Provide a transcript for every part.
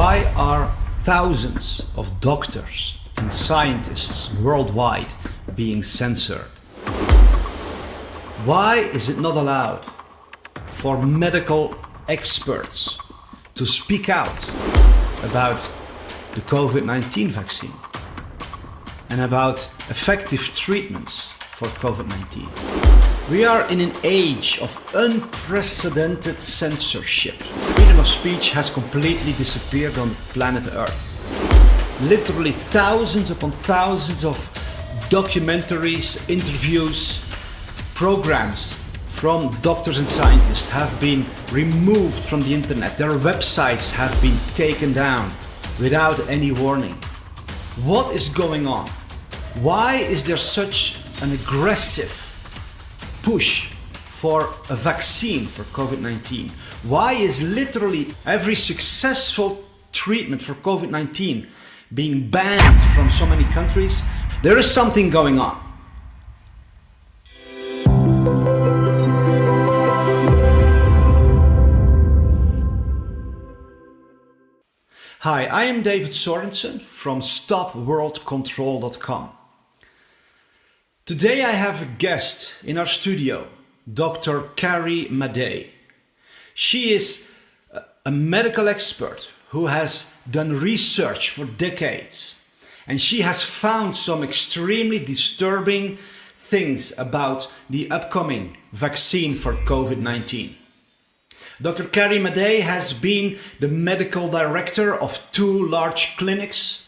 Why are thousands of doctors and scientists worldwide being censored? Why is it not allowed for medical experts to speak out about the COVID-19 vaccine and about effective treatments for COVID-19? We are in an age of unprecedented censorship. Freedom of speech has completely disappeared on planet Earth. Literally thousands upon thousands of documentaries, interviews, programs from doctors and scientists have been removed from the internet. Their websites have been taken down without any warning. What is going on? Why is there such an aggressive push for a vaccine for COVID-19? Why is literally every successful treatment for COVID-19 being banned from so many countries? There is something going on. Hi, I am David Sorensen from StopWorldControl.com. Today I have a guest in our studio, Dr. Carrie Madej. She is a medical expert who has done research for decades, and she has found some extremely disturbing things about the upcoming vaccine for COVID-19. Dr. Carrie Madej has been the medical director of 2 large clinics.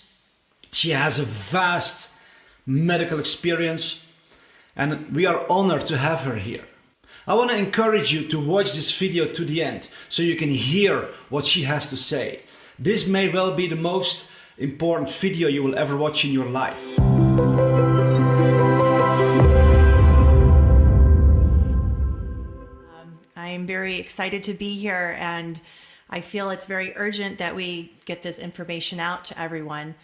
She has a vast medical experience, and we are honored to have her here. I want to encourage you to watch this video to the end so you can hear what she has to say. This may well be the most important video you will ever watch in your life. I'm very excited to be here, and I feel it's very urgent that we get this information out to everyone.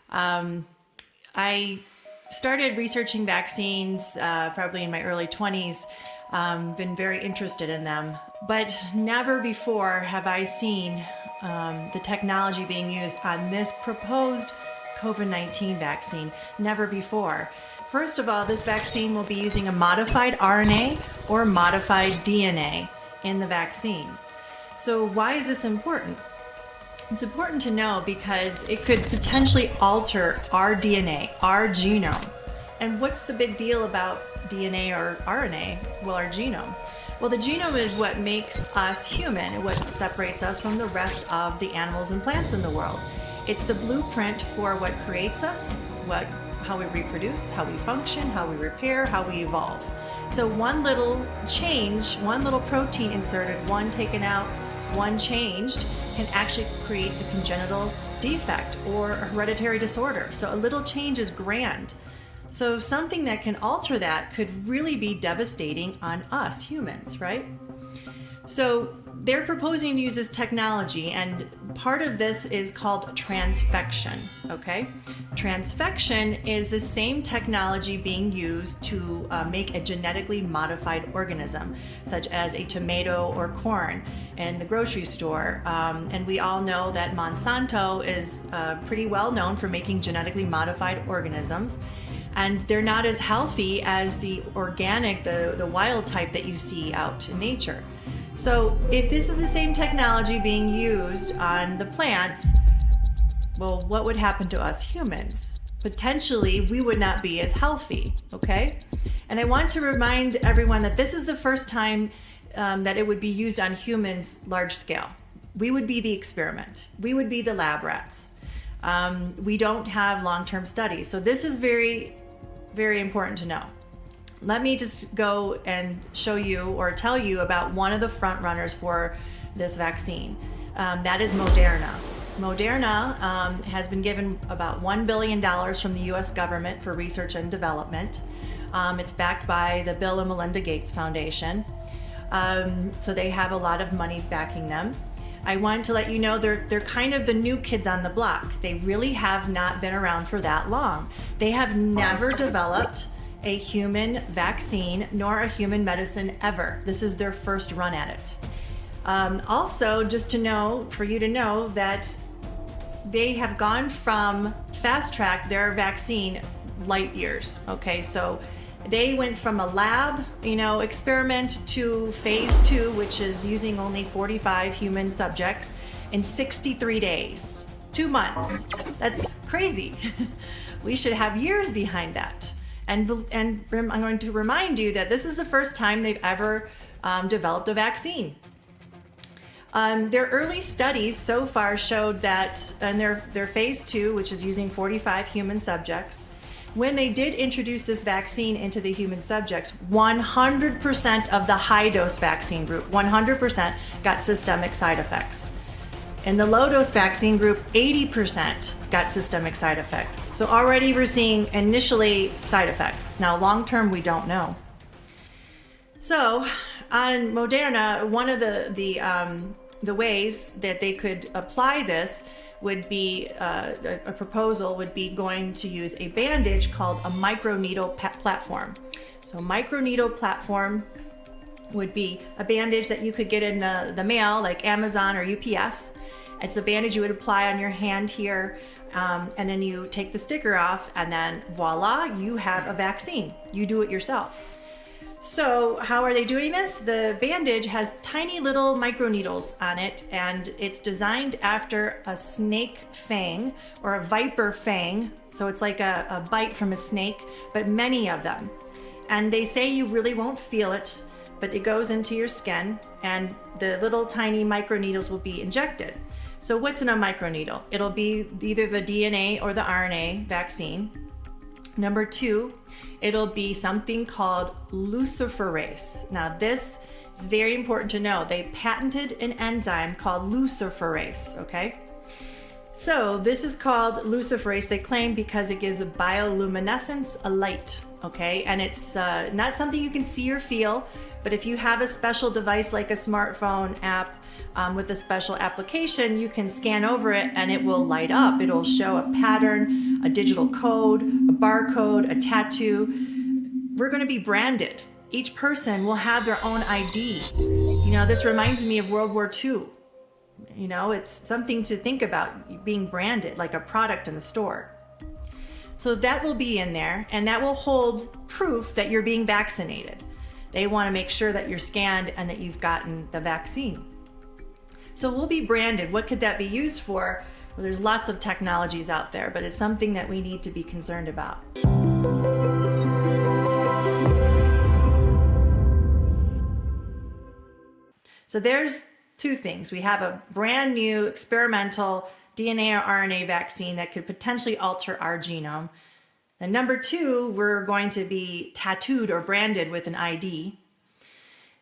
I started researching vaccines probably in my early 20s, been very interested in them, but never before have I seen the technology being used on this proposed COVID-19 vaccine. Never before. First of all, this vaccine will be using a modified RNA or modified DNA in the vaccine. So why is this important? It's important to know because it could potentially alter our DNA, our genome. And what's the big deal about DNA or RNA? Well, our genome. Well, the genome is what makes us human and what separates us from the rest of the animals and plants in the world. It's the blueprint for what creates us, how we reproduce, how we function, how we repair, how we evolve. So one little change, one little protein inserted, one taken out, one changed, can actually create a congenital defect or a hereditary disorder. So a little change is grand. So something that can alter that could really be devastating on us humans, right? So they're proposing to use this technology, and part of this is called transfection, okay? Transfection is the same technology being used to make a genetically modified organism, such as a tomato or corn in the grocery store. And we all know that Monsanto is pretty well known for making genetically modified organisms. And they're not as healthy as the organic, the wild type that you see out in nature. So if this is the same technology being used on the plants, well, what would happen to us humans? Potentially, we would not be as healthy, okay? And I want to remind everyone that this is the first time that it would be used on humans large scale. We would be the experiment. We would be the lab rats. We don't have long-term studies. So this is very, very important to know. Let me just go and show you or tell you about one of the front runners for this vaccine. That is Moderna. Moderna has been given about $1 billion from the US government for research and development. It's backed by the Bill and Melinda Gates Foundation. So they have a lot of money backing them. I want to let you know they're kind of the new kids on the block. They really have not been around for that long. They have never developed a human vaccine nor a human medicine ever. This is their first run at it. Also, just to know, for you to know that they have gone from fast track their vaccine light years. Okay, so they went from a lab, experiment to phase 2, which is using only 45 human subjects in 63 days, 2 months. That's crazy. We should have years behind that. And I'm going to remind you that this is the first time they've ever developed a vaccine. Their early studies so far showed that in their phase 2, which is using 45 human subjects, when they did introduce this vaccine into the human subjects, 100% of the high-dose vaccine group, 100% got systemic side effects. In the low-dose vaccine group, 80% got systemic side effects. So already we're seeing initially side effects. Now, long-term, we don't know. So on Moderna, one of the ways that they could apply this would be a proposal would be going to use a bandage called a microneedle platform. So microneedle platform would be a bandage that you could get in the mail, like Amazon or UPS. It's a bandage you would apply on your hand here, and then you take the sticker off, and then voila, you have a vaccine. You do it yourself. So how are they doing this? The bandage has tiny little microneedles on it, and it's designed after a snake fang or a viper fang. So it's like a bite from a snake, but many of them. And they say you really won't feel it, but it goes into your skin, and the little tiny microneedles will be injected. So what's in a microneedle? It'll be either the DNA or the RNA vaccine. Number 2, it'll be something called luciferase. Now this is very important to know. They patented an enzyme called luciferase, okay? So this is called luciferase, they claim, because it gives a bioluminescence, a light, okay? And it's not something you can see or feel, but if you have a special device like a smartphone app with a special application, you can scan over it and it will light up. It'll show a pattern, a digital code, a barcode, a tattoo. We're going to be branded. Each person will have their own ID. This reminds me of World War II. It's something to think about, being branded like a product in the store. So that will be in there, and that will hold proof that you're being vaccinated. They want to make sure that you're scanned and that you've gotten the vaccine. So we'll be branded. What could that be used for? Well, there's lots of technologies out there, but it's something that we need to be concerned about. So there's 2 things. We have a brand new experimental DNA or RNA vaccine that could potentially alter our genome. And number 2, we're going to be tattooed or branded with an ID.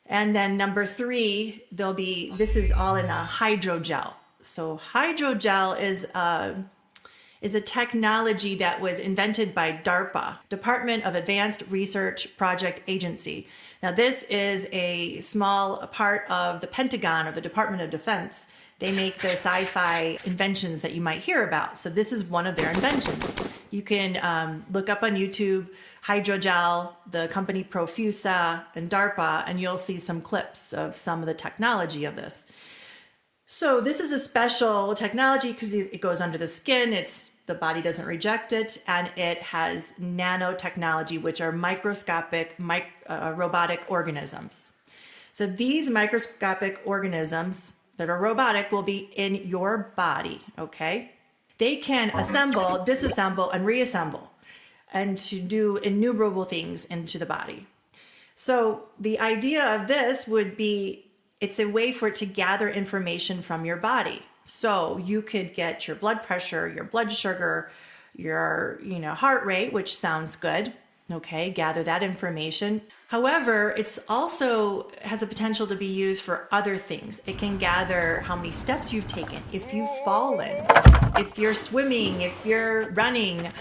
And then number 3, this is all in a hydrogel. So hydrogel is a technology that was invented by DARPA, Department of Advanced Research Project Agency. Now this is a small part of the Pentagon or the Department of Defense. They make the sci-fi inventions that you might hear about. So this is one of their inventions. You can look up on YouTube, hydrogel, the company Profusa, and DARPA, and you'll see some clips of some of the technology of this. So this is a special technology because it goes under the skin. The body doesn't reject it, and it has nanotechnology, which are microscopic robotic organisms. So these microscopic organisms that are robotic will be in your body, okay? They can assemble, disassemble, and reassemble, and to do innumerable things into the body. So the idea of this would be, it's a way for it to gather information from your body. So you could get your blood pressure, your blood sugar, your heart rate, which sounds good. Okay, gather that information. However, it's also has a potential to be used for other things. It can gather how many steps you've taken, if you've fallen, if you're swimming, if you're running,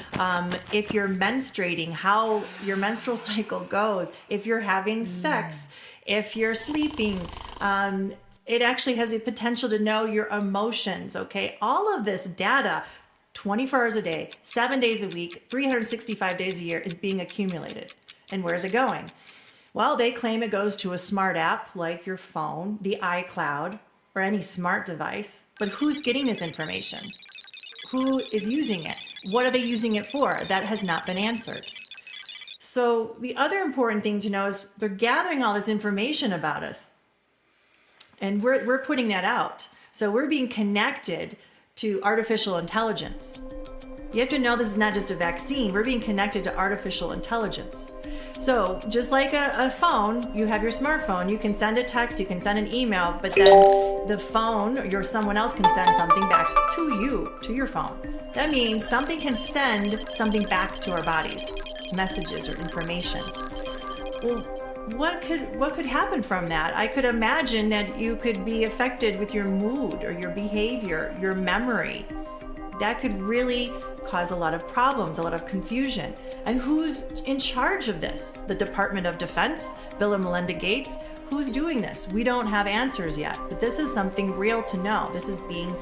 if you're menstruating, how your menstrual cycle goes, if you're having sex, if you're sleeping. It actually has a potential to know your emotions, okay? All of this data, 24 hours a day, 7 days a week, 365 days a year is being accumulated. And where's it going? Well, they claim it goes to a smart app like your phone, the iCloud, or any smart device. But who's getting this information? Who is using it? What are they using it for? That has not been answered. So the other important thing to know is they're gathering all this information about us. And we're putting that out. So we're being connected to artificial intelligence. You have to know this is not just a vaccine. We're being connected to artificial intelligence. So just like a phone, you have your smartphone, you can send a text, you can send an email, but then the phone or someone else can send something back to you, to your phone. That means something can send something back to our bodies, messages or information. Well, what could happen from that? I could imagine that you could be affected with your mood or your behavior, your memory. That could really cause a lot of problems, a lot of confusion. And who's in charge of this? The Department of Defense, Bill and Melinda Gates? Who's doing this? We don't have answers yet, but this is something real to know. This is being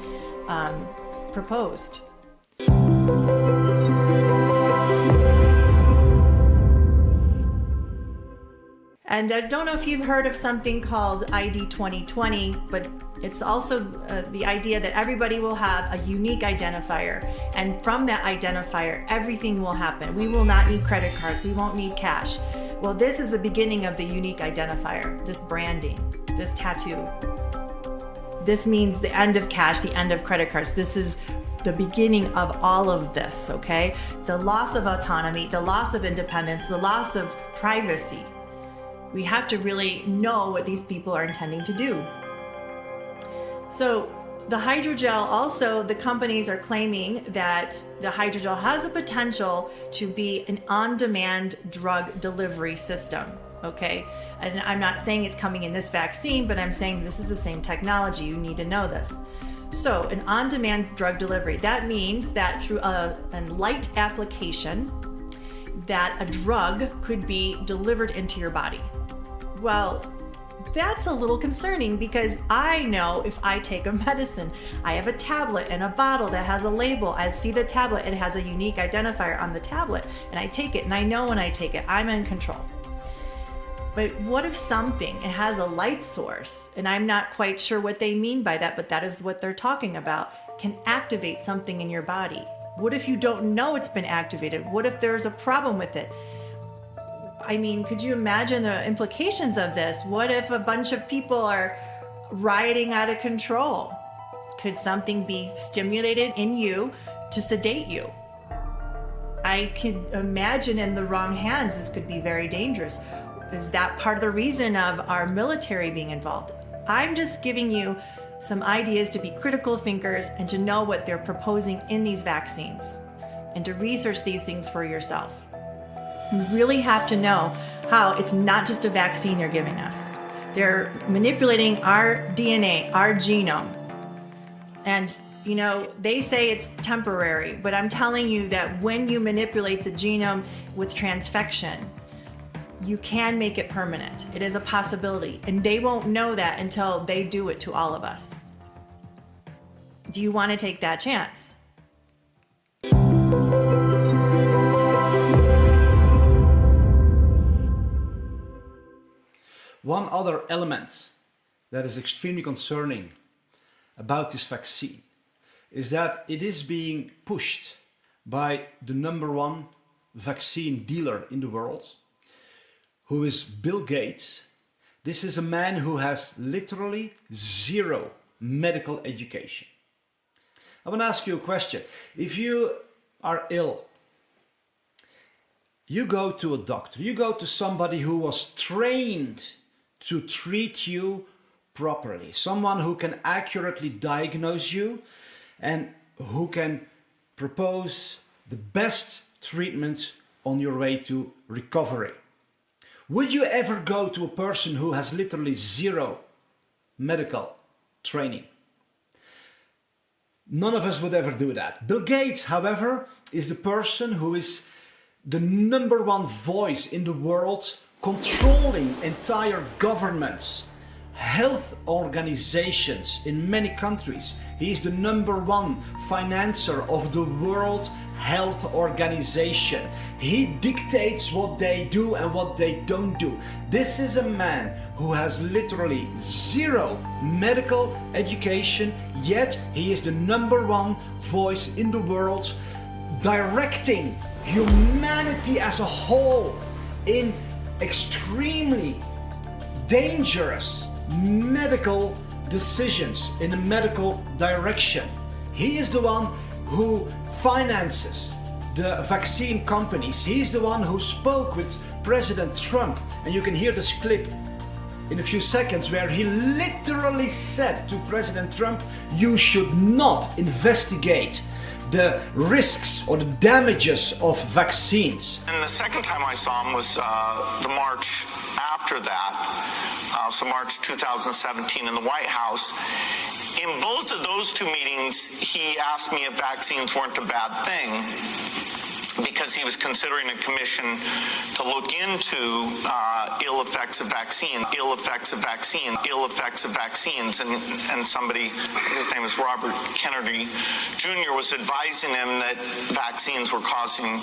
proposed. And I don't know if you've heard of something called ID 2020, but it's also the idea that everybody will have a unique identifier. And from that identifier, everything will happen. We will not need credit cards. We won't need cash. Well, this is the beginning of the unique identifier, this branding, this tattoo. This means the end of cash, the end of credit cards. This is the beginning of all of this, okay? The loss of autonomy, the loss of independence, the loss of privacy. We have to really know what these people are intending to do. So the hydrogel also, the companies are claiming that the hydrogel has the potential to be an on-demand drug delivery system, okay? And I'm not saying it's coming in this vaccine, but I'm saying this is the same technology. You need to know this. So an on-demand drug delivery, that means that through a light application, that a drug could be delivered into your body. Well, that's a little concerning because I know if I take a medicine, I have a tablet and a bottle that has a label. I see the tablet, it has a unique identifier on the tablet, and I take it, and I know when I take it, I'm in control. But what if something, it has a light source, and I'm not quite sure what they mean by that, but that is what they're talking about, can activate something in your body? What if you don't know it's been activated? What if there's a problem with it? I mean, could you imagine the implications of this? What if a bunch of people are rioting out of control? Could something be stimulated in you to sedate you? I could imagine in the wrong hands, this could be very dangerous. Is that part of the reason of our military being involved? I'm just giving you some ideas to be critical thinkers and to know what they're proposing in these vaccines and to research these things for yourself. You really have to know how it's not just a vaccine they're giving us. They're manipulating our DNA, our genome. And, you know, they say it's temporary, but I'm telling you that when you manipulate the genome with transfection, you can make it permanent. It is a possibility. And they won't know that until they do it to all of us. Do you want to take that chance? One other element that is extremely concerning about this vaccine is that it is being pushed by the #1 vaccine dealer in the world, who is Bill Gates. This is a man who has literally zero medical education. I want to ask you a question. If you are ill, you go to a doctor, you go to somebody who was trained to treat you properly, someone who can accurately diagnose you and who can propose the best treatment on your way to recovery. Would you ever go to a person who has literally zero medical training? None of us would ever do that. Bill Gates, however, is the person who is the #1 voice in the world, controlling entire governments health organizations in many countries. He is the #1 financer of the World Health Organization. He dictates what they do and what they don't do. This is a man who has literally zero medical education, yet he is the #1 voice in the world, directing humanity as a whole in extremely dangerous medical decisions in a medical direction. He is the one who finances the vaccine companies. He is the one who spoke with President Trump, and you can hear this clip in a few seconds where he literally said to President Trump, you should not investigate the risks or the damages of vaccines. And the second time I saw him was the March after that, so March 2017 in the White House. In both of those two meetings, he asked me if vaccines weren't a bad thing, because he was considering a commission to look into ill effects of vaccines, and somebody, his name is Robert Kennedy Jr., was advising him that vaccines were causing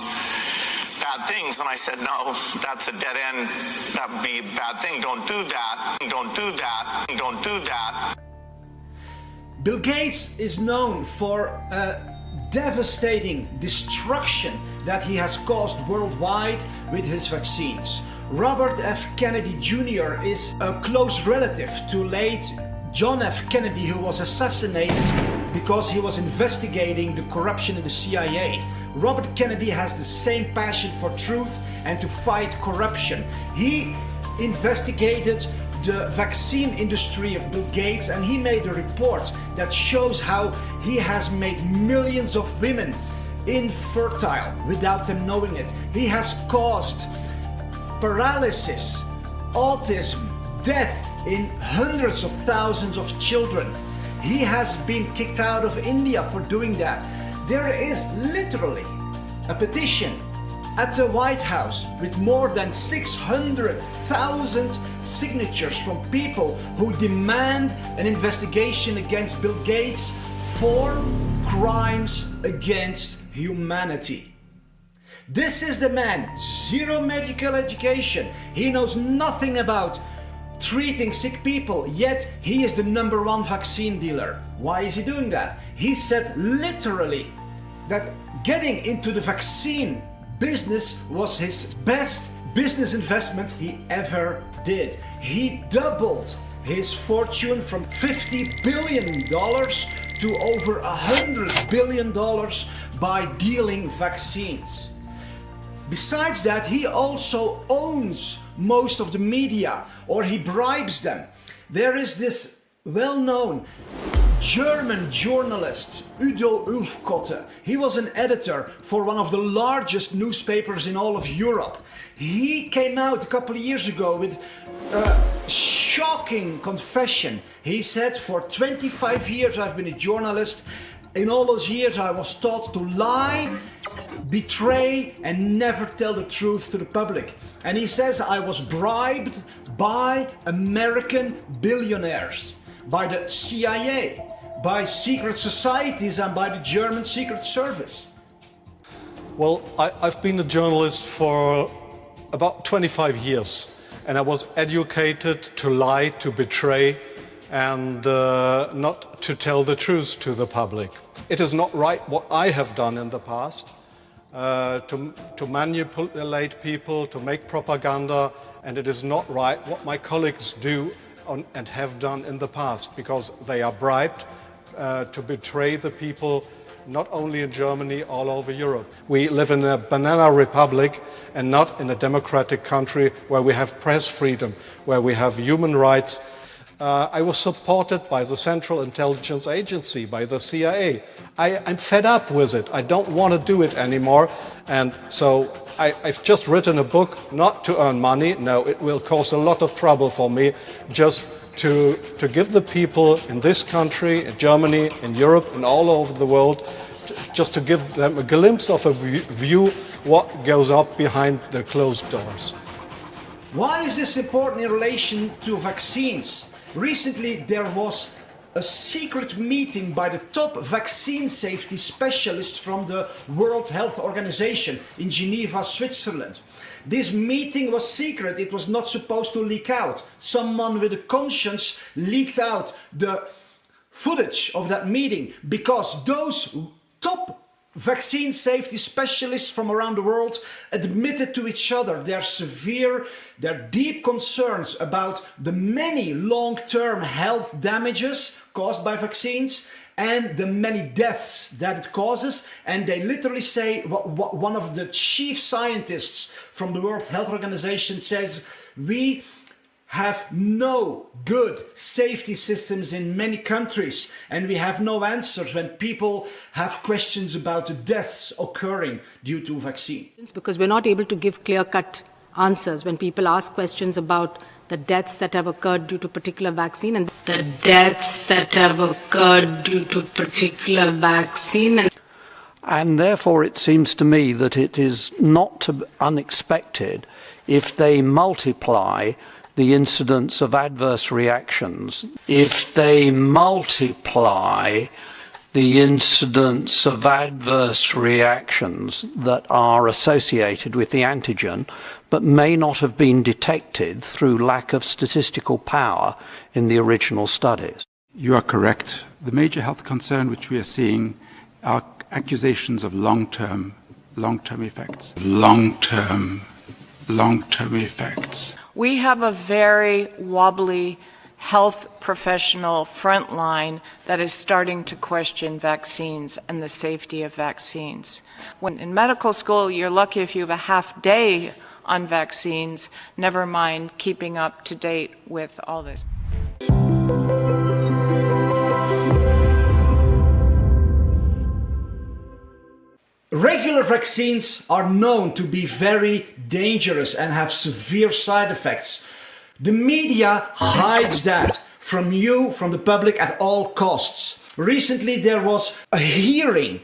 bad things, and I said, no, that's a dead end. That would be a bad thing. Don't do that. Don't do that. Don't do that. Bill Gates is known for devastating destruction that he has caused worldwide with his vaccines. Robert F. Kennedy Jr. is a close relative to late John F. Kennedy, who was assassinated because he was investigating the corruption in the CIA. Robert Kennedy has the same passion for truth and to fight corruption. He investigated the vaccine industry of Bill Gates, and he made a report that shows how he has made millions of women infertile without them knowing it. He has caused paralysis, autism, death in hundreds of thousands of children. He has been kicked out of India for doing that. There is literally a petition at the White House with more than 600,000 signatures from people who demand an investigation against Bill Gates for crimes against humanity. This is the man, zero medical education. He knows nothing about treating sick people, yet he is the #1 vaccine dealer. Why is he doing that? He said literally that getting into the vaccine business was his best business investment he ever did. He doubled his fortune from $50 billion to over $100 billion by dealing vaccines. Besides that, he also owns most of the media, or he bribes them. There is this well-known German journalist, Udo Ulfkotte. He was an editor for one of the largest newspapers in all of Europe. He came out a couple of years ago with a shocking confession. He said, for 25 years I've been a journalist. In all those years I was taught to lie, betray, and never tell the truth to the public. And he says, I was bribed by American billionaires, by the CIA, by secret societies, and by the German Secret Service. Well, I've been a journalist for about 25 years, and I was educated to lie, to betray, and not to tell the truth to the public. It is not right what I have done in the past, to manipulate people, to make propaganda, and it is not right what my colleagues do and have done in the past, because they are bribed to betray the people, not only in Germany, all over Europe. We live in a banana republic and not in a democratic country where we have press freedom, where we have human rights. I was supported by the Central Intelligence Agency, by the CIA. I'm fed up with it. I don't want to do it anymore. And so I've just written a book, not to earn money. No, it will cause a lot of trouble for me, just to give the people in this country, in Germany, in Europe, and all over the world, just to give them a glimpse of a view what goes up behind the closed doors. Why is this important in relation to vaccines? Recently, there was a secret meeting by the top vaccine safety specialists from the World Health Organization in Geneva, Switzerland. This meeting was secret. It was not supposed to leak out. Someone with a conscience leaked out the footage of that meeting because those top vaccine safety specialists from around the world admitted to each other their deep concerns about the many long-term health damages caused by vaccines and the many deaths that it causes. And they literally say, one of the chief scientists from the World Health Organization says, we have no good safety systems in many countries, and we have no answers when people have questions about the deaths occurring due to vaccine. Because we're not able to give clear-cut answers when people ask questions about the deaths that have occurred due to particular vaccine and the deaths that have occurred due to particular vaccine. And therefore it seems to me that it is not unexpected if they multiply the incidence of adverse reactions, if they multiply the incidence of adverse reactions that are associated with the antigen, but may not have been detected through lack of statistical power in the original studies. You are correct. The major health concern which we are seeing are accusations of long-term effects. Long-term effects. We have a very wobbly health professional frontline that is starting to question vaccines and the safety of vaccines. When in medical school, you're lucky if you have a half day on vaccines, never mind keeping up to date with all this. Regular vaccines are known to be very dangerous and have severe side effects. The media hides that from you, from the public, at all costs. Recently there was a hearing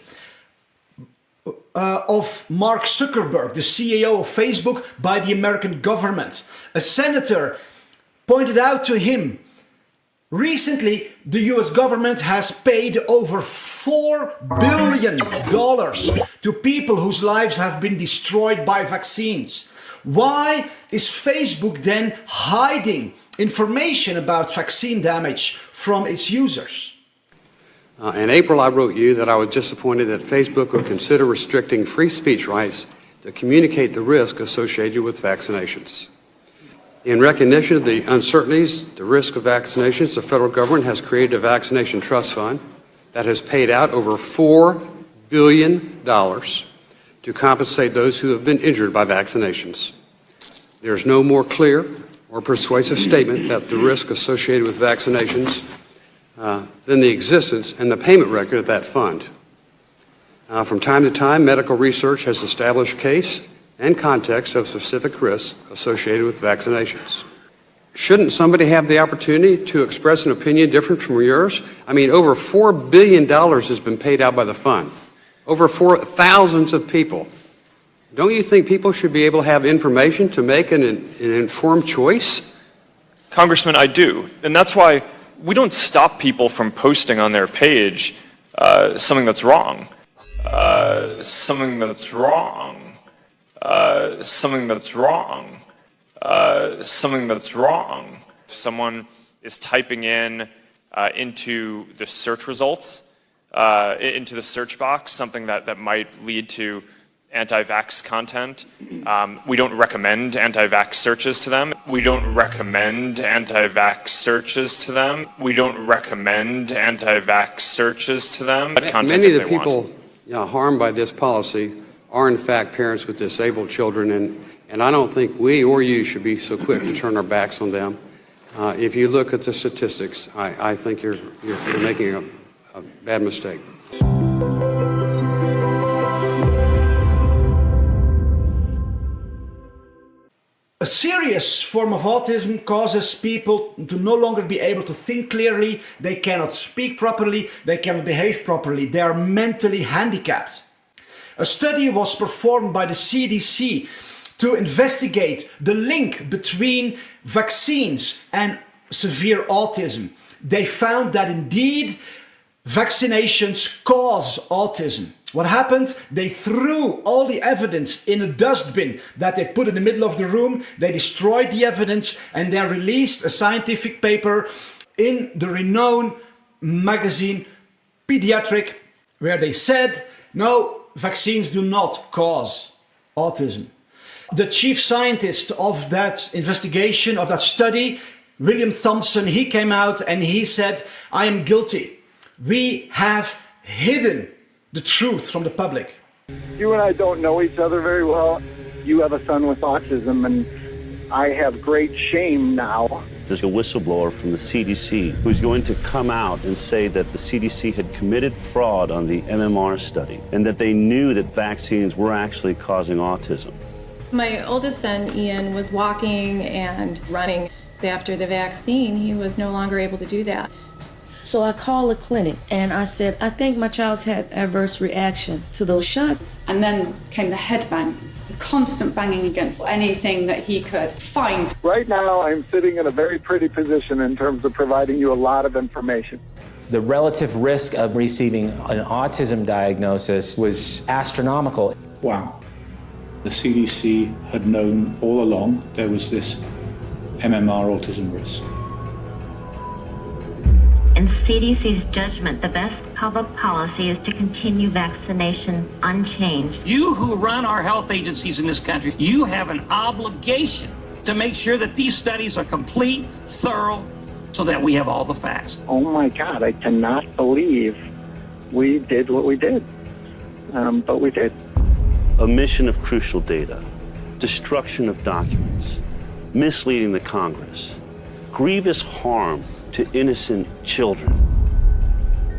of Mark Zuckerberg, the CEO of Facebook, by the American government. A senator pointed out to him, recently the US government has paid over $4 billion to people whose lives have been destroyed by vaccines. Why is Facebook then hiding information about vaccine damage from its users? In April, I wrote you that I was disappointed that Facebook would consider restricting free speech rights to communicate the risk associated with vaccinations. In recognition of the uncertainties, the risk of vaccinations, the federal government has created a vaccination trust fund that has paid out over $4 billion to compensate those who have been injured by vaccinations. There is no more clear or persuasive statement that the risk associated with vaccinations than the existence and the payment record of that fund. From time to time, medical research has established case and context of specific risks associated with vaccinations. Shouldn't somebody have the opportunity to express an opinion different from yours? I mean, over $4 billion has been paid out by the fund. Over thousands of people. Don't you think people should be able to have information to make an informed choice? Congressman, I do. And that's why we don't stop people from posting on their page something that's wrong. Something that's wrong. Something that's wrong. Something that's wrong. If someone is typing in into the search results, into the search box, something that might lead to anti-vax content. We don't recommend anti-vax searches to them. We don't recommend anti-vax searches to them. We don't recommend anti-vax searches to them. Many of the people harmed by this policy are in fact parents with disabled children, and I don't think we or you should be so quick to turn our backs on them. If you look at the statistics, I think you're making a bad mistake. A serious form of autism causes people to no longer be able to think clearly, they cannot speak properly, they cannot behave properly, they are mentally handicapped. A study was performed by the CDC to investigate the link between vaccines and severe autism. They found that indeed vaccinations cause autism. What happened? They threw all the evidence in a dustbin that they put in the middle of the room. They destroyed the evidence and then released a scientific paper in the renowned magazine Pediatric, where they said, no, vaccines do not cause autism. The chief scientist of that investigation, of that study, William Thompson, he came out and he said, I am guilty. We have hidden the truth from the public. You and I don't know each other very well. You have a son with autism, and I have great shame now. There's a whistleblower from the CDC who's going to come out and say that the CDC had committed fraud on the MMR study and that they knew that vaccines were actually causing autism. My oldest son, Ian, was walking and running. After the vaccine, he was no longer able to do that. So I called the clinic and I said, I think my child's had adverse reaction to those shots. And then came the head bang, the constant banging against anything that he could find. Right now, I'm sitting in a very pretty position in terms of providing you a lot of information. The relative risk of receiving an autism diagnosis was astronomical. Wow. The CDC had known all along there was this MMR autism risk. In CDC's judgment, the best public policy is to continue vaccination unchanged. You who run our health agencies in this country, you have an obligation to make sure that these studies are complete, thorough, so that we have all the facts. Oh my God, I cannot believe we did what we did, but we did. Omission of crucial data, destruction of documents, misleading the Congress, grievous harm to innocent children.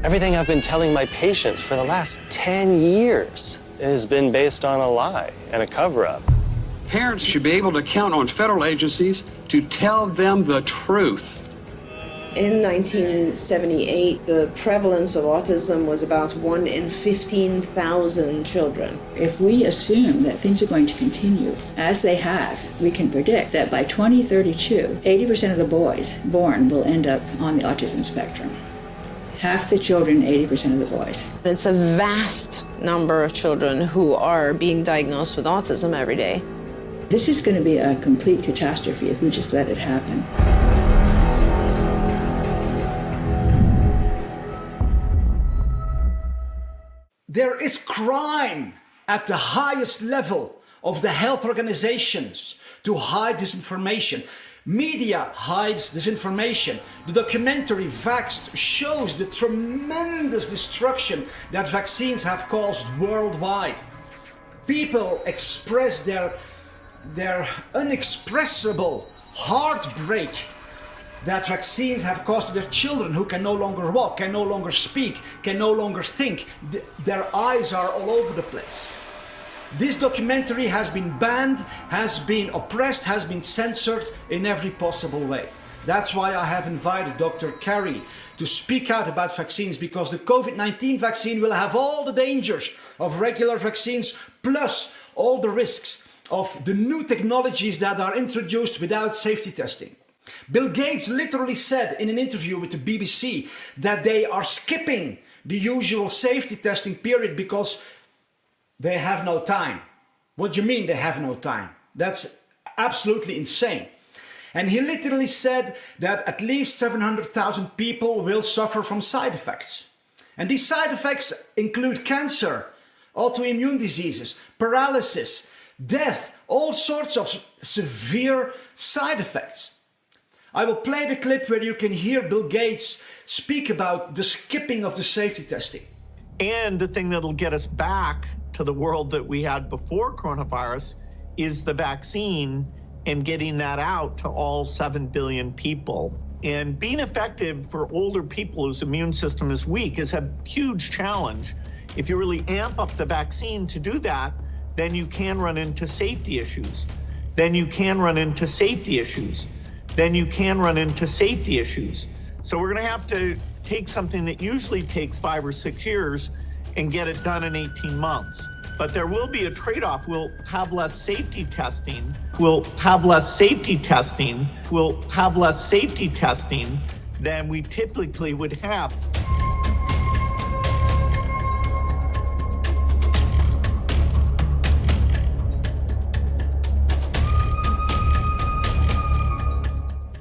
Everything I've been telling my patients for the last 10 years has been based on a lie and a cover-up. Parents should be able to count on federal agencies to tell them the truth. In 1978, the prevalence of autism was about 1 in 15,000 children. If we assume that things are going to continue as they have, we can predict that by 2032, 80% of the boys born will end up on the autism spectrum. Half the children, 80% of the boys. It's a vast number of children who are being diagnosed with autism every day. This is going to be a complete catastrophe if we just let it happen. There is crime at the highest level of the health organizations to hide this information. Media hides this information. The documentary Vaxxed shows the tremendous destruction that vaccines have caused worldwide. People express their unexpressible heartbreak that vaccines have caused to their children who can no longer walk, can no longer speak, can no longer think. Their eyes are all over the place. This documentary has been banned, has been oppressed, has been censored in every possible way. That's why I have invited Dr. Carrie to speak out about vaccines, because the COVID-19 vaccine will have all the dangers of regular vaccines, plus all the risks of the new technologies that are introduced without safety testing. Bill Gates literally said in an interview with the BBC that they are skipping the usual safety testing period because they have no time. What do you mean they have no time? That's absolutely insane. And he literally said that at least 700,000 people will suffer from side effects. And these side effects include cancer, autoimmune diseases, paralysis, death, all sorts of severe side effects. I will play the clip where you can hear Bill Gates speak about the skipping of the safety testing. And the thing that'll get us back to the world that we had before coronavirus is the vaccine and getting that out to all 7 billion people. And being effective for older people whose immune system is weak is a huge challenge. If you really amp up the vaccine to do that, then you can run into safety issues. Then you can run into safety issues. Then you can run into safety issues. So we're going to have to take something that usually takes 5 or 6 years and get it done in 18 months. But there will be a trade-off. We'll have less safety testing. We'll have less safety testing. We'll have less safety testing than we typically would have.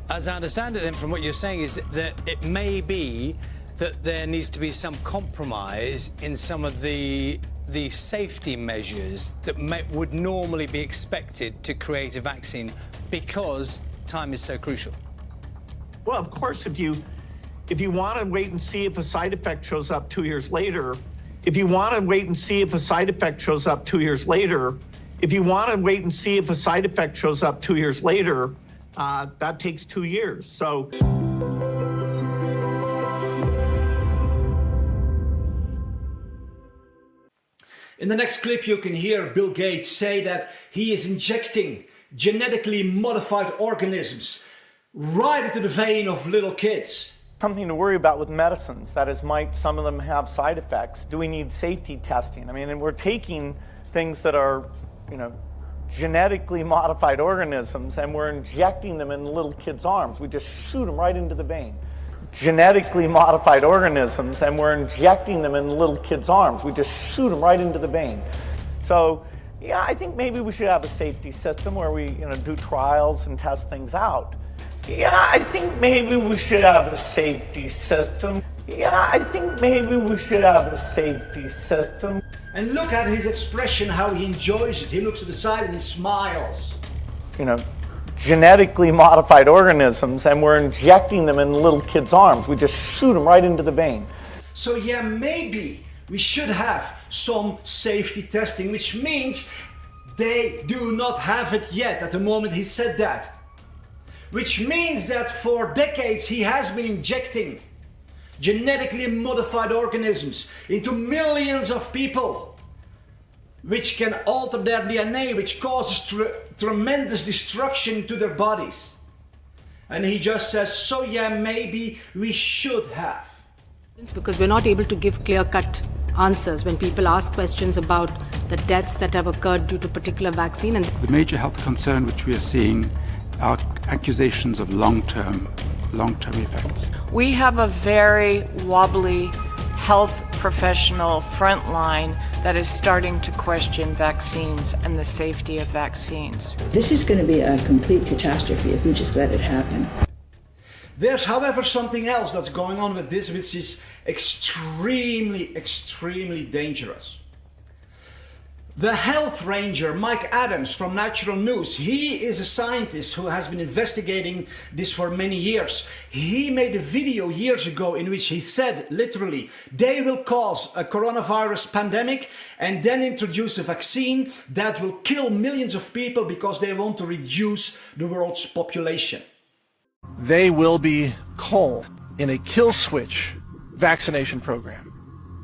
As I understand it then from what you're saying is that it may be that there needs to be some compromise in some of the safety measures that would normally be expected to create a vaccine because time is so crucial. Well, of course, if you want to wait and see if a side effect shows up 2 years later, if you want to wait and see if a side effect shows up 2 years later, if you want to wait and see if a side effect shows up 2 years later, that takes 2 years. So. In the next clip, you can hear Bill Gates say that he is injecting genetically modified organisms right into the vein of little kids. Something to worry about with medicines. That is, might some of them have side effects? Do we need safety testing? I mean, and we're taking things that are, genetically modified organisms and we're injecting them in little kids' arms. We just shoot them right into the vein. Genetically modified organisms and we're injecting them in little kids' arms. We just shoot them right into the vein. So, yeah, I think maybe we should have a safety system where we, do trials and test things out. Yeah, I think maybe we should have a safety system. Yeah, I think maybe we should have a safety system. And look at his expression, how he enjoys it. He looks to the side and he smiles. Genetically modified organisms and we're injecting them in little kids' arms. We just shoot them right into the vein. So yeah, maybe we should have some safety testing, which means they do not have it yet at the moment he said that. Which means that for decades he has been injecting genetically modified organisms into millions of people, which can alter their DNA, which causes tremendous destruction to their bodies. And he just says, so yeah, maybe we should have. Because we're not able to give clear-cut answers when people ask questions about the deaths that have occurred due to particular vaccine. And the major health concern which we are seeing are accusations of long-term effects. We have a very wobbly health professional front line that is starting to question vaccines and the safety of vaccines. This is going to be a complete catastrophe if we just let it happen. There's, however, something else that's going on with this, which is extremely dangerous. The health ranger, Mike Adams from Natural News, he is a scientist who has been investigating this for many years. He made a video years ago in which he said, literally, they will cause a coronavirus pandemic and then introduce a vaccine that will kill millions of people because they want to reduce the world's population. They will be called in a kill switch vaccination program.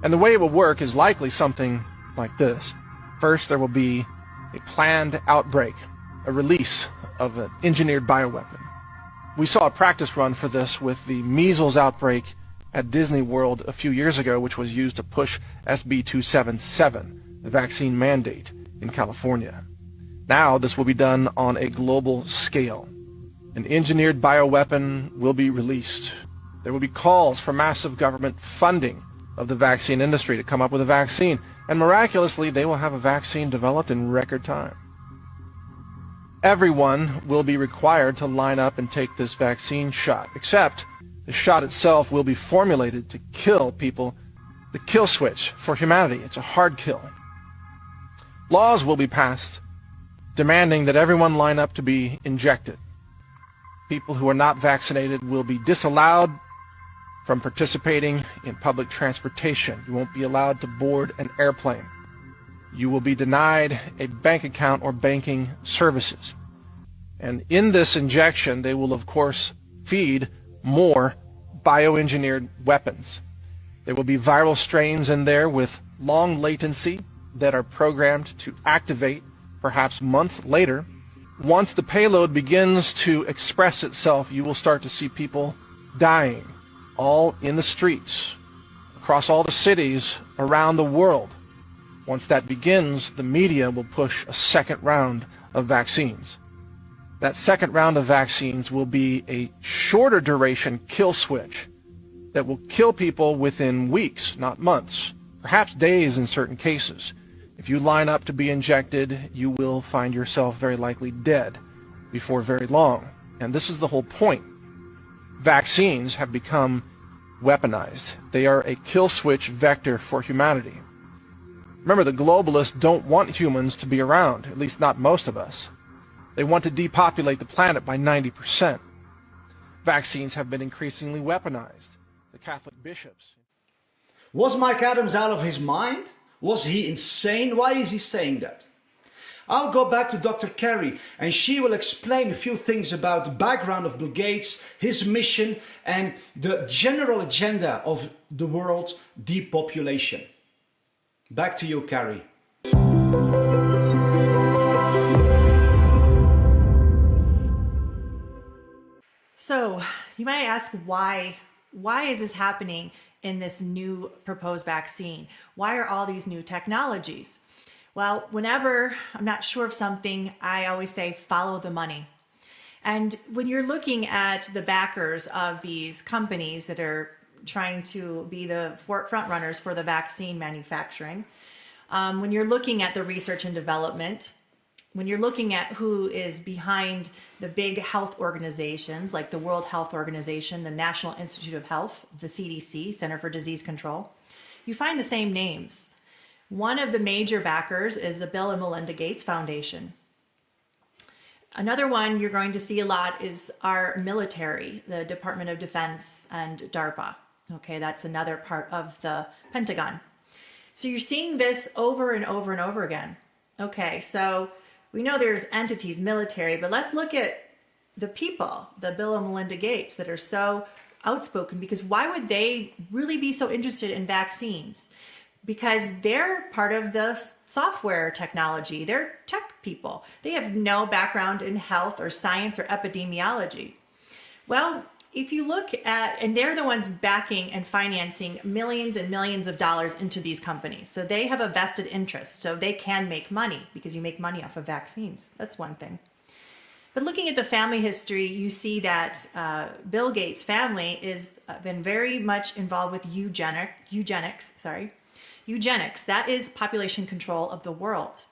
And the way it will work is likely something like this. First, there will be a planned outbreak, a release of an engineered bioweapon. We saw a practice run for this with the measles outbreak at Disney World a few years ago, which was used to push SB 277, the vaccine mandate in California. Now this will be done on a global scale. An engineered bioweapon will be released. There will be calls for massive government funding of the vaccine industry to come up with a vaccine, and miraculously they will have a vaccine developed in record time. Everyone will be required to line up and take this vaccine shot, except the shot itself will be formulated to kill people, the kill switch for humanity. It's a hard kill. Laws will be passed demanding that everyone line up to be injected. People who are not vaccinated will be disallowed from participating in public transportation. You won't be allowed to board an airplane. You will be denied a bank account or banking services. And in this injection, they will, of course, feed more bioengineered weapons. There will be viral strains in there with long latency that are programmed to activate perhaps months later. Once the payload begins to express itself, you will start to see people dying all in the streets, across all the cities around the world. Once that begins, the media will push a second round of vaccines. That second round of vaccines will be a shorter duration kill switch that will kill people within weeks, not months, perhaps days in certain cases. If you line up to be injected, you will find yourself very likely dead before very long. And this is the whole point. Vaccines have become weaponized. They are a kill switch vector for humanity. Remember, the globalists don't want humans to be around, at least not most of us. They want to depopulate the planet by 90%. Vaccines have been increasingly weaponized. The Catholic bishops. Was Mike Adams out of his mind? Was he insane? Why is he saying that? I'll go back to Dr. Carrie, and she will explain a few things about the background of Bill Gates, his mission, and the general agenda of the world depopulation. Back to you, Carrie. So, you might ask why is this happening in this new proposed vaccine? Why are all these new technologies? Well, whenever I'm not sure of something, I always say follow the money. And when you're looking at the backers of these companies that are trying to be the front runners for the vaccine manufacturing, when you're looking at the research and development, when you're looking at who is behind the big health organizations like the World Health Organization, the National Institute of Health, the CDC, Center for Disease Control, you find the same names. One of the major backers is the Bill and Melinda Gates Foundation. Another one you're going to see a lot is our military, the Department of Defense and DARPA. Okay, that's another part of the Pentagon. So you're seeing this over and over and over again. Okay, so we know there's entities, military, but let's look at the people, the Bill and Melinda Gates, that are so outspoken, because why would they really be so interested in vaccines? Because they're part of the software technology. They're tech people. They have no background in health or science or epidemiology. Well, if you look at, and they're the ones backing and financing millions and millions of dollars into these companies. So they have a vested interest. So they can make money because you make money off of vaccines. That's one thing. But looking at the family history, you see that Bill Gates' family has been very much involved with eugenics. Eugenics, that is population control of the world.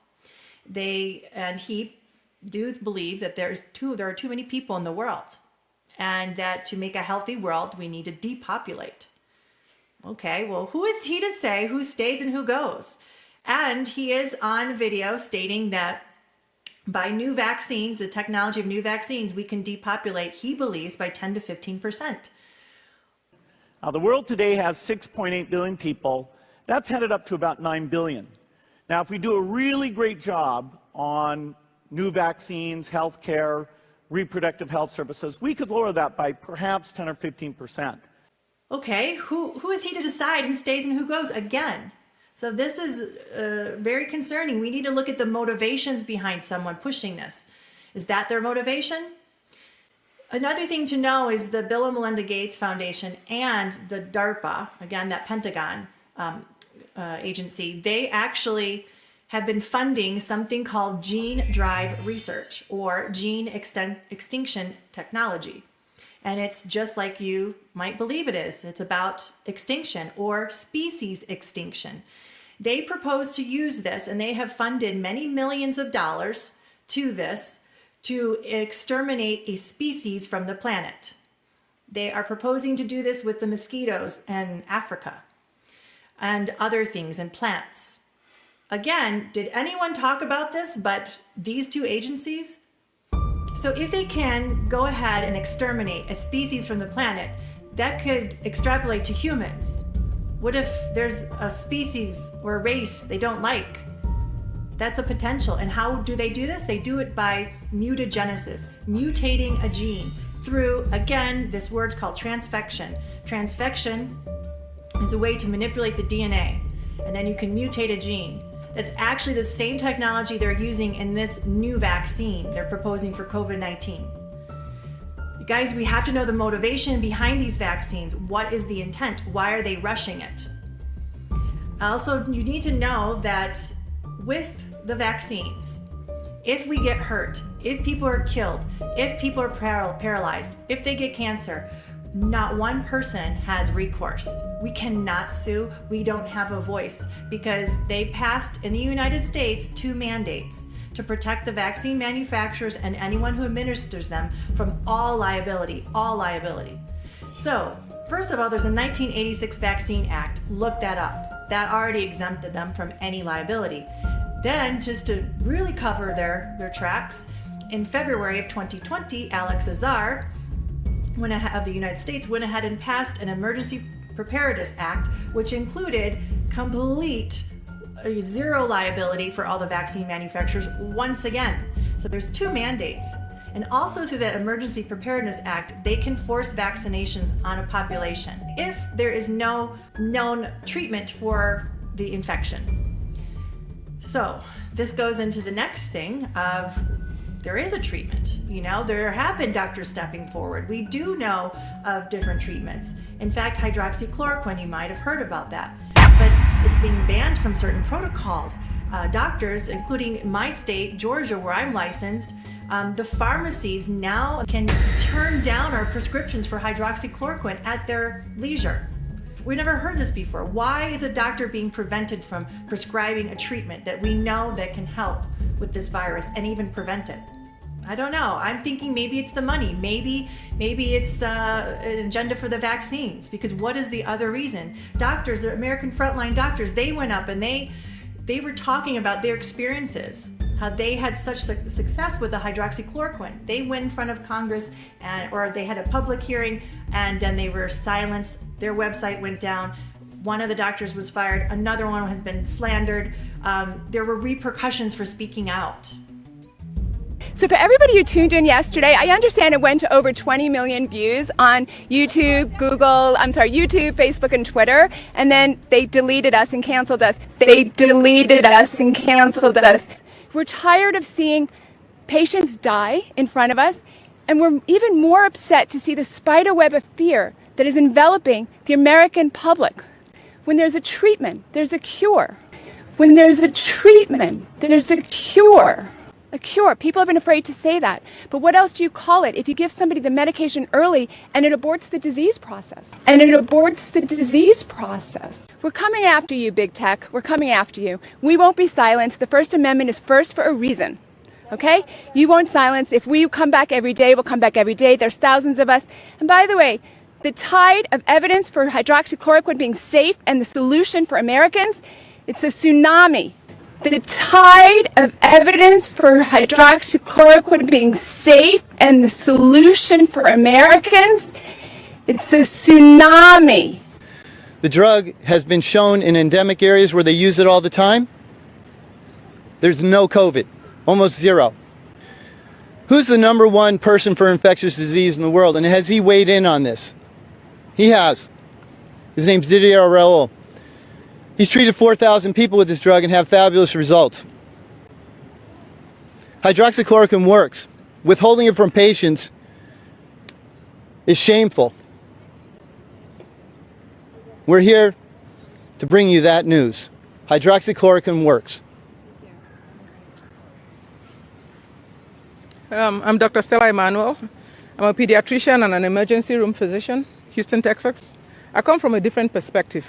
He do believe that there are too many people in the world, and that to make a healthy world, we need to depopulate. Okay, well, who is he to say who stays and who goes? And he is on video stating that by new vaccines, the technology of new vaccines, we can depopulate, he believes, by 10 to 15%. Now, the world today has 6.8 billion people. That's headed up to about 9 billion. Now, if we do a really great job on new vaccines, healthcare, reproductive health services, we could lower that by perhaps 10 or 15%. Okay, who is he to decide who stays and who goes? Again, so this is very concerning. We need to look at the motivations behind someone pushing this. Is that their motivation? Another thing to know is the Bill and Melinda Gates Foundation and the DARPA, again, that Pentagon agency, they actually have been funding something called gene drive research or gene extinction technology. And it's just like you might believe it is. It's about extinction or species extinction. They propose to use this, and they have funded many millions of dollars to this to exterminate a species from the planet. They are proposing to do this with the mosquitoes in Africa and other things and plants. Again, did anyone talk about this but these two agencies? So if they can go ahead and exterminate a species from the planet, that could extrapolate to humans. What if there's a species or a race they don't like? That's a potential. And how do they do this? They do it by mutagenesis, mutating a gene through, again, this word's called transfection. Transfection is a way to manipulate the DNA, and then you can mutate a gene. That's actually the same technology they're using in this new vaccine they're proposing for COVID-19. Guys, we have to know the motivation behind these vaccines. What is the intent? Why are they rushing it? Also, you need to know that with the vaccines, if we get hurt, if people are killed, if people are paralyzed, if they get cancer, not one person has recourse. We cannot sue. We don't have a voice because they passed in the United States 2 mandates to protect the vaccine manufacturers and anyone who administers them from all liability, So, first of all, there's a 1986 Vaccine Act. Look that up. That already exempted them from any liability. Then, just to really cover their tracks, in February of 2020, Alex Azar of the United States went ahead and passed an Emergency Preparedness Act, which included complete zero liability for all the vaccine manufacturers once again. So there's 2 mandates. And also through that Emergency Preparedness Act, they can force vaccinations on a population if there is no known treatment for the infection. So this goes into the next thing of there is a treatment. There have been doctors stepping forward. We do know of different treatments. In fact, hydroxychloroquine, you might have heard about that. But it's being banned from certain protocols. Doctors, including my state, Georgia, where I'm licensed, the pharmacies now can turn down our prescriptions for hydroxychloroquine at their leisure. We never heard this before. Why is a doctor being prevented from prescribing a treatment that we know that can help with this virus and even prevent it? I don't know. I'm thinking maybe it's the money. Maybe it's an agenda for the vaccines. Because what is the other reason? Doctors, the American frontline doctors, they went up and they were talking about their experiences, how they had such success with the hydroxychloroquine. They went in front of Congress or they had a public hearing and then they were silenced. Their website went down. One of the doctors was fired. Another one has been slandered. There were repercussions for speaking out. So for everybody who tuned in yesterday, I understand it went to over 20 million views on YouTube, YouTube, Facebook, and Twitter. And then they deleted us and canceled us. We're tired of seeing patients die in front of us. And we're even more upset to see the spider web of fear that is enveloping the American public. When there's a treatment, there's a cure. When there's a treatment, there's a cure. A cure. People have been afraid to say that. But what else do you call it if you give somebody the medication early and it aborts the disease process? We're coming after you, big tech. We're coming after you. We won't be silenced. The First Amendment is first for a reason. Okay? You won't silence. If we come back every day, we'll come back every day. There's thousands of us. And by the way, the tide of evidence for hydroxychloroquine being safe and the solution for Americans, it's a tsunami. The tide of evidence for hydroxychloroquine being safe and the solution for Americans, it's a tsunami. The drug has been shown in endemic areas where they use it all the time. There's no COVID, almost zero. Who's the #1 person for infectious disease in the world? And has he weighed in on this? He has. His name's Didier Raoult. He's treated 4,000 people with this drug and have fabulous results. Hydroxychloroquine works. Withholding it from patients is shameful. We're here to bring you that news. Hydroxychloroquine works. I'm Dr. Stella Emanuel. I'm a pediatrician and an emergency room physician, Houston, Texas. I come from a different perspective.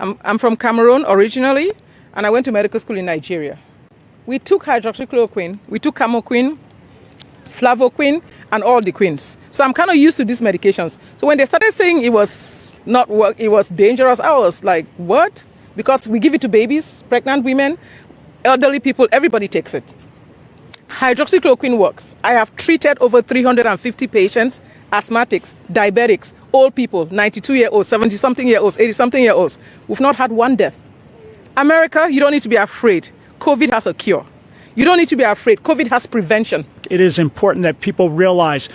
I'm from Cameroon originally, and I went to medical school in Nigeria. We took hydroxychloroquine, we took camoquine, flavoquine, and all the quins. So I'm kind of used to these medications. So when they started saying it was not work, it was dangerous, I was like, what? Because we give it to babies, pregnant women, elderly people, everybody takes it. Hydroxychloroquine works. I have treated over 350 patients, asthmatics, diabetics, old people, 92-year-olds, 70-something-year-olds, 80-something-year-olds. We've not had one death. America, you don't need to be afraid. COVID has a cure. You don't need to be afraid. COVID has prevention. It is important that people realize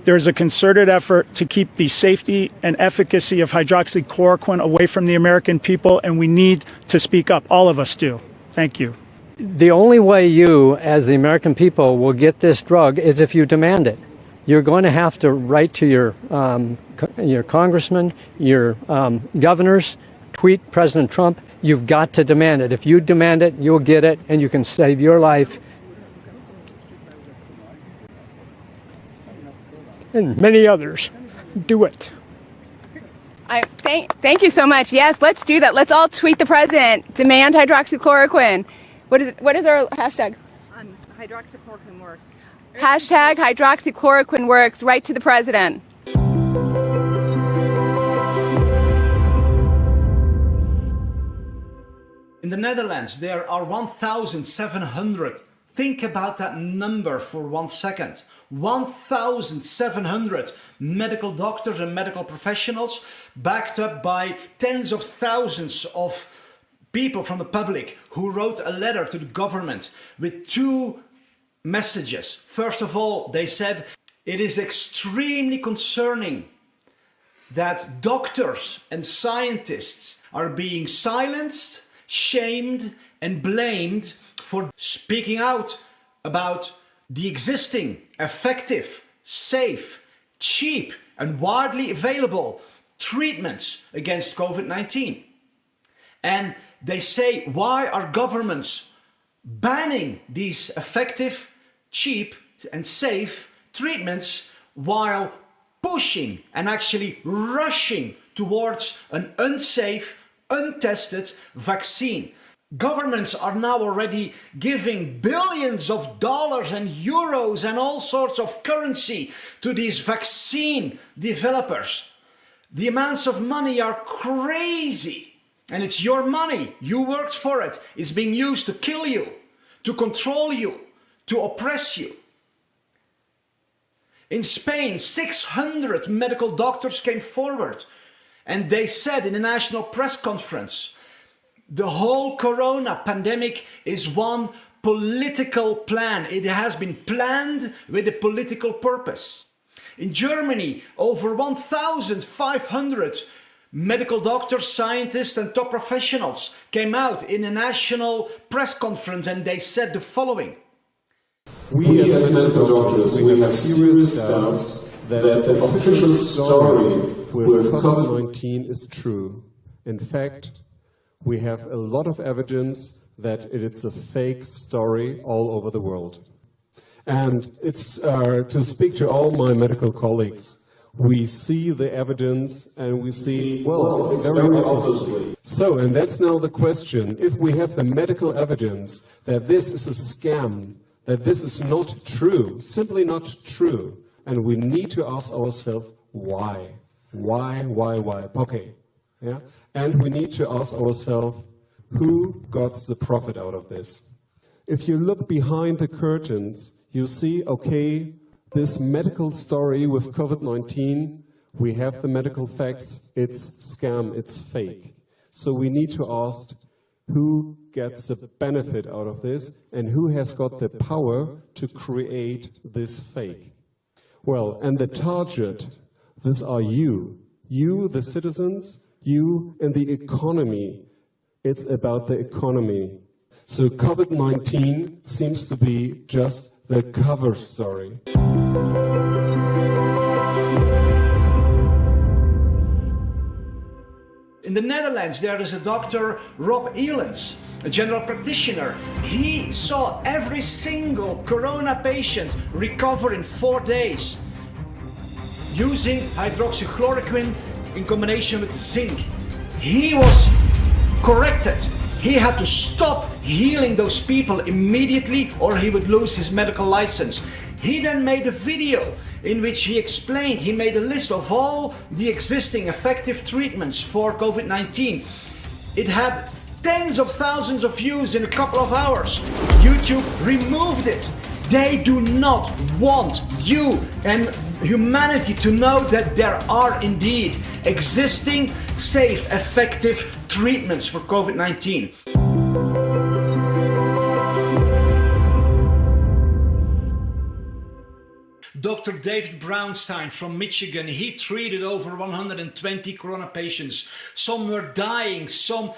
there's a concerted effort to keep the safety and efficacy of hydroxychloroquine away from the American people, and we need to speak up. All of us do. Thank you. The only way you, as the American people, will get this drug is if you demand it. You're going to have to write to your congressmen, your governors, tweet President Trump. You've got to demand it. If you demand it, you'll get it, and you can save your life and many others. Do it. Thank you so much. Yes, let's do that. Let's all tweet the president. Demand hydroxychloroquine. What is our hashtag? Hydroxychloroquine works. Hashtag hydroxychloroquine works. Right to the president. In the Netherlands, there are 1,700. Think about that number for 1 second. 1,700 medical doctors and medical professionals, backed up by tens of thousands of people from the public who wrote a letter to the government with 2 messages. First of all, they said, it is extremely concerning that doctors and scientists are being silenced, shamed and blamed for speaking out about the existing, effective, safe, cheap and widely available treatments against COVID-19. And they say, why are governments banning these effective, cheap and safe treatments while pushing and actually rushing towards an unsafe, untested vaccine? Governments are now already giving billions of dollars and euros and all sorts of currency to these vaccine developers. The amounts of money are crazy, and it's your money. You worked for it. It's being used to kill you, to control you, to oppress you. In Spain, 600 medical doctors came forward, and they said in a national press conference, the whole corona pandemic is one political plan. It has been planned with a political purpose. In Germany, over 1,500 medical doctors, scientists and top professionals came out in a national press conference, and they said the following. We as medical doctors, we have serious doubts that the official story with COVID-19 is true. In fact, we have a lot of evidence that it's a fake story all over the world. And it's to speak to all my medical colleagues, we see the evidence and we see, well, it's very obviously. So, and that's now the question, if we have the medical evidence that this is a scam, that this is not true, simply not true, and we need to ask ourselves, why? Why? Okay. Yeah? And we need to ask ourselves, who got the profit out of this? If you look behind the curtains, you see, okay, this medical story with COVID-19, we have the medical facts, it's scam, it's fake. So we need to ask, who gets the benefit out of this and who has got the power to create this fake? Well, and the target, these are you, the citizens, you and the economy. It's about the economy. So COVID-19 seems to be just the cover story. In the Netherlands, there is a Dr. Rob Elens, a general practitioner. He saw every single corona patient recover in 4 days using hydroxychloroquine in combination with zinc. He was corrected. He had to stop healing those people immediately or he would lose his medical license. He then made a video in which he explained, he made a list of all the existing effective treatments for COVID-19. It had tens of thousands of views in a couple of hours. YouTube removed it. They do not want you and humanity to know that there are indeed existing, safe, effective treatments for COVID-19. Dr. David Brownstein from Michigan, he treated over 120 corona patients. Some were dying, some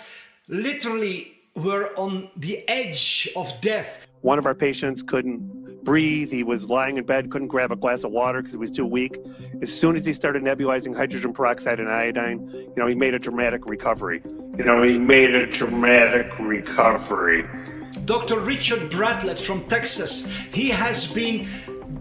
literally were on the edge of death. One of our patients couldn't breathe. He was lying in bed, couldn't grab a glass of water because he was too weak. As soon as he started nebulizing hydrogen peroxide and iodine, he made a dramatic recovery. You know, he made a dramatic recovery. Dr. Richard Bratlett from Texas, he has been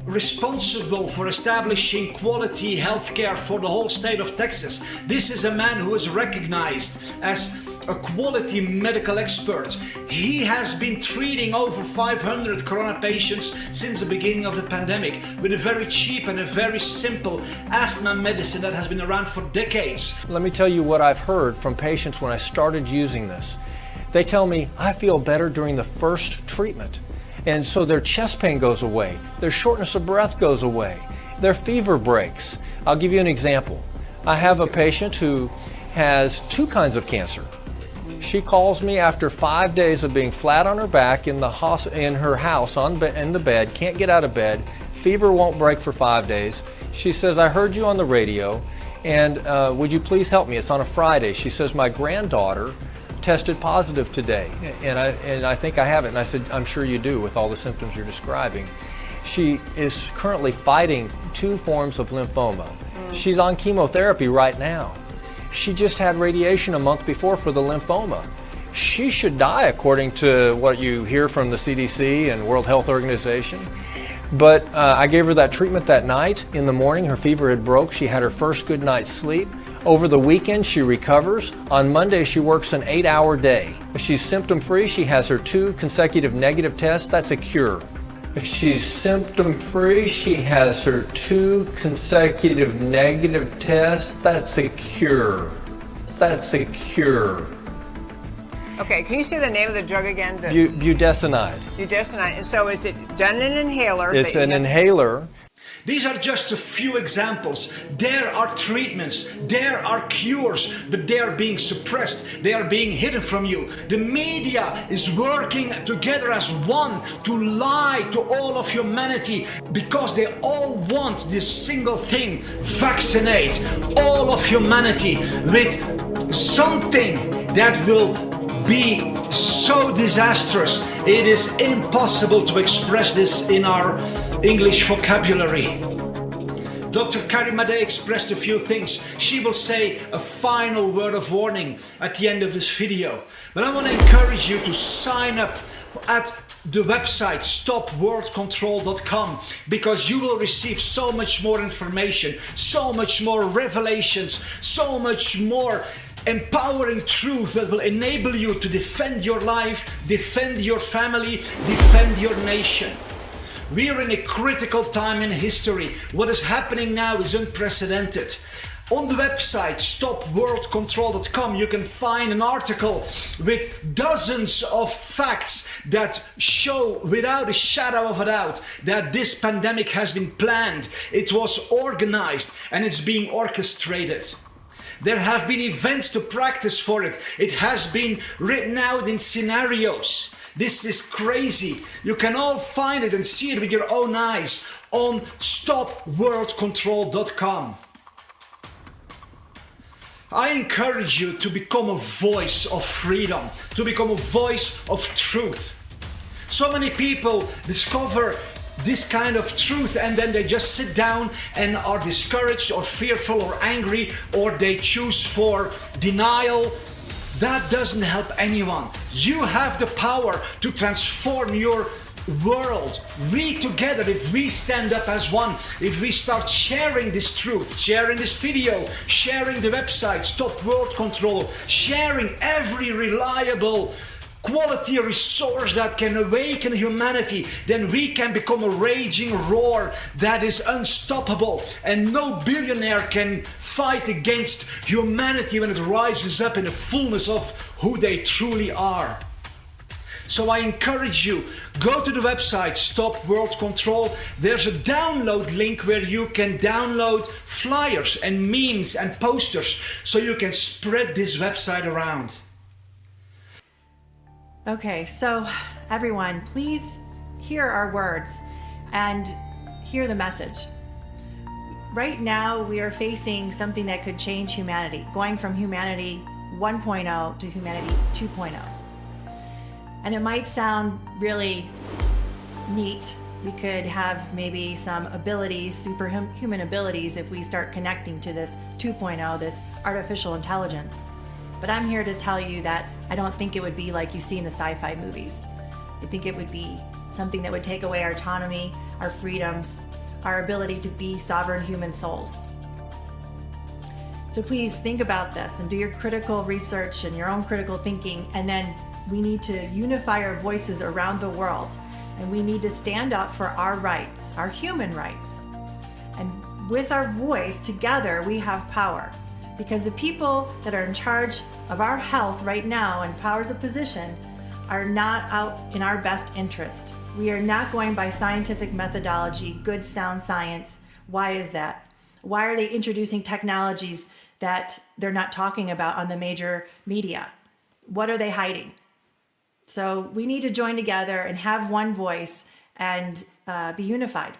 responsible for establishing quality healthcare for the whole state of Texas. This is a man who is recognized as a quality medical expert. He has been treating over 500 corona patients since the beginning of the pandemic with a very cheap and a very simple asthma medicine that has been around for decades. Let me tell you what I've heard from patients when I started using this. They tell me, I feel better during the first treatment. And so their chest pain goes away, their shortness of breath goes away, their fever breaks. I'll give you an example. I have a patient who has 2 kinds of cancer. She calls me after 5 days of being flat on her back in her house in the bed, can't get out of bed, fever won't break for 5 days. She says, I heard you on the radio, and would you please help me? It's on a Friday. She says, my granddaughter tested positive today, and I think I have it. And I said, I'm sure you do with all the symptoms you're describing. She is currently fighting 2 forms of lymphoma. She's on chemotherapy right now. She just had radiation a month before for the lymphoma. She should die according to what you hear from the CDC and World Health Organization. But I gave her that treatment that night. In the morning, her fever had broke. She had her first good night's sleep. Over the weekend, she recovers. On Monday, she works an 8-hour day. She's symptom-free. She has her 2 consecutive negative tests. That's a cure. She's symptom-free. She has her 2 consecutive negative tests. That's a cure. That's a cure. Okay, can you say the name of the drug again? Budesonide. Budesonide. And so is it done in an inhaler? It's an inhaler. These are just a few examples. There are treatments, there are cures, but they are being suppressed, they are being hidden from you. The media is working together as one to lie to all of humanity because they all want this single thing: vaccinate all of humanity with something that will be so disastrous. It is impossible to express this in our English vocabulary. Dr. Carrie Madej expressed a few things. She will say a final word of warning at the end of this video. But I want to encourage you to sign up at the website stopworldcontrol.com, because you will receive so much more information, so much more revelations, so much more empowering truth that will enable you to defend your life, defend your family, defend your nation. We are in a critical time in history. What is happening now is unprecedented. On the website stopworldcontrol.com you can find an article with dozens of facts that show without a shadow of a doubt that this pandemic has been planned, it was organized, and it's being orchestrated. There have been events to practice for it. It has been written out in scenarios. This is crazy. You can all find it and see it with your own eyes on stopworldcontrol.com. I encourage you to become a voice of freedom, to become a voice of truth. So many people discover this kind of truth and then they just sit down and are discouraged or fearful or angry, or they choose for denial. That doesn't help anyone. You have the power to transform your world. We together, if we stand up as one, if we start sharing this truth, sharing this video, sharing the website Stop World Control, sharing every reliable quality resource that can awaken humanity, then we can become a raging roar that is unstoppable, and no billionaire can fight against humanity when it rises up in the fullness of who they truly are. So I encourage you, go to the website Stop World Control. There's a download link where you can download flyers and memes and posters so you can spread this website around. Okay, so everyone, please hear our words and hear the message. Right now, we are facing something that could change humanity, going from humanity 1.0 to humanity 2.0. And it might sound really neat. We could have maybe some abilities, superhuman abilities, if we start connecting to this 2.0, this artificial intelligence. But I'm here to tell you that I don't think it would be like you see in the sci-fi movies. I think it would be something that would take away our autonomy, our freedoms, our ability to be sovereign human souls. So please think about this and do your critical research and your own critical thinking, and then we need to unify our voices around the world, and we need to stand up for our rights, our human rights. And with our voice together, we have power, because the people that are in charge of our health right now and powers of position are not out in our best interest. We are not going by scientific methodology, good sound science. Why is that? Why are they introducing technologies that they're not talking about on the major media? What are they hiding? So we need to join together and have one voice and be unified.